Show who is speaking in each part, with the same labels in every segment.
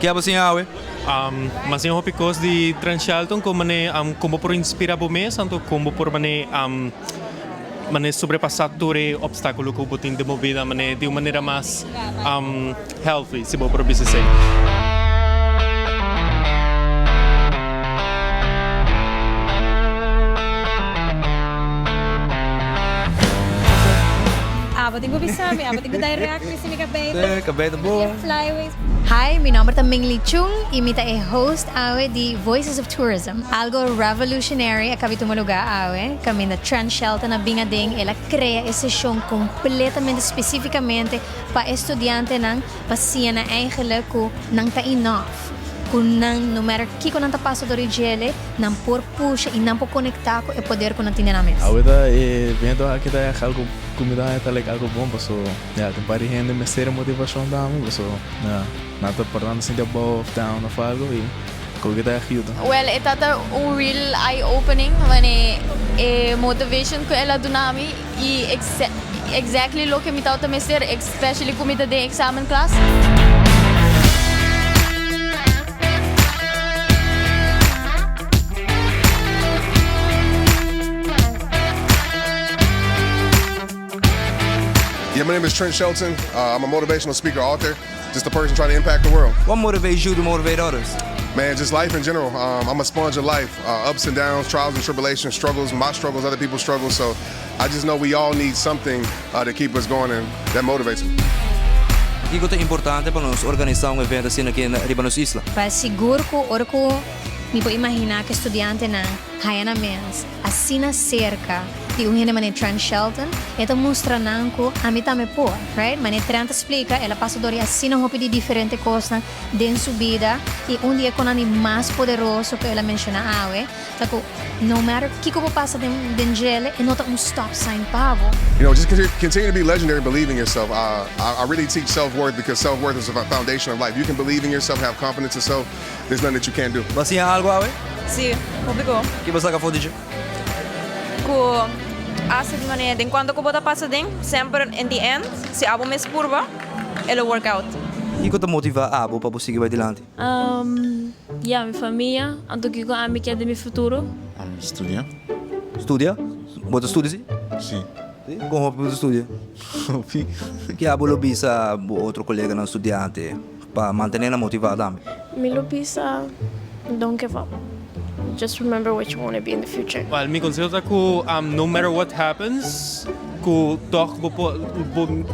Speaker 1: Que é assim, awe?
Speaker 2: Mas eu hopikos de Trent Shelton como por inspirar o mês, tanto como por sobrepassar todo obstáculo que eu tenho de uma vida de uma maneira mais healthy, se vou por dizer.
Speaker 3: Tengo bisabi, tengo direct sini kabay.
Speaker 1: Kabay tá bom.
Speaker 3: Flyways. Hi, meu nome é Ming Li Chung e eu sou host de Voices of Tourism. Algo revolutionary acabei de lugar kami na Trent Shelton na Bingading, ela cria esse show completamente especificamente para estudante nang pasiya na eigenlijk ko nang ta-enough. Kung no matter kiko nang tapaso do rigele, nang por push e nang po conectar com o poder com nang tinanamis.
Speaker 4: Ahora vendo aqui da algo comida é like algo bom, passo já tem para rende me ser motivação da amo, passo nada importante assim de above down of algo e comida ajuda.
Speaker 5: Well, ito real eye-opening when motivation ko ela dunami e exactly lo que me tauta mester, especially comida de examen class.
Speaker 6: Yeah, my name is Trent Shelton. I'm a motivational speaker, author, just a person trying to impact the world.
Speaker 1: What motivates you to motivate others?
Speaker 6: Man, just life in general. I'm a sponge of life, ups and downs, trials and tribulations, struggles, my struggles, other people's struggles. So I just know we all need something to keep us going, and that motivates me.
Speaker 1: Iko é importante para nós organizar evento assim aqui na nossa isla.
Speaker 3: Para seguro que orco me pode imaginar que estudante na Hayana Mens, assim na cerca de gente mané Trent Shelton, ela mostra nanco a mim também pô, right? Mané Trent explica, ela passa dori assim na roupa de diferente coisas dentro sua vida e dia quando é mais poderoso que ela menciona tako no matter que como passa dentro dele, e não tá stop sign pavo.
Speaker 6: You know, just continue to be legendary, believe in yourself. I really teach self-worth because self-worth is the foundation of life. You can believe in yourself, have confidence in yourself. There's nothing that you can't do.
Speaker 1: Você algo awe?
Speaker 5: Sim, obrigado.
Speaker 1: Que você acabou de dizer?
Speaker 5: Ko asa de maneira, enquanto ko bota passa sempre in the end, se abo mes curva, ela workout.
Speaker 1: Iko te motiva abo para seguir adiante.
Speaker 7: Minha família, anto que eu amo que é de meu futuro.
Speaker 4: Estudia?
Speaker 1: Estudia? Bota estudia sim?
Speaker 4: Sim.
Speaker 1: Como você estudia? Que abo lo bisa outro colega não estudante para manter a motivada.
Speaker 7: Me lo bisa, don't give up. Just remember what you want to be in the future.
Speaker 2: Well, mi conselho é que no matter what happens, que toch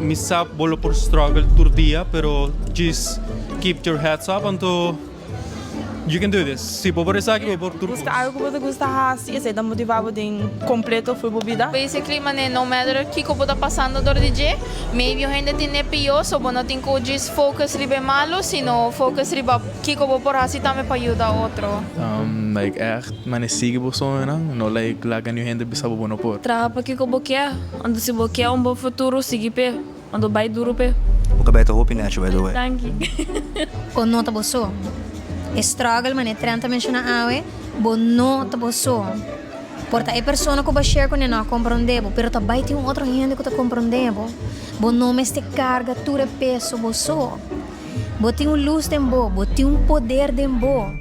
Speaker 2: misa bolo por struggle todo dia, pero just keep your heads up until you can do this. Se por isso aqui por tudo.
Speaker 8: Gusta algo que gusta assim, esse da motivado de completo foi bobida.
Speaker 5: Basically, no matter que ko bota passando do dia, maybe o gente tem pior, so não tem que just focus ribe malo, sino focus ribe que ko por assim também para ajudar outro.
Speaker 4: Like echt, mas sigue você não like lagan you gente bisa bono por.
Speaker 7: Trapa que eu boquear, ando se boquear bom futuro, seguir pé, ando vai duro pé.
Speaker 1: O cabelo hope natural by the way.
Speaker 7: Thank you.
Speaker 3: O não tá boso. Struggle mané Trent menciona bo não tá boso. Porta é pessoa que vai share com não compreendebo, pero também tem outro gente que tá compreendebo. Bo não me este carga tudo peso boso. Bo tem luz dembo, bo tem poder dembo.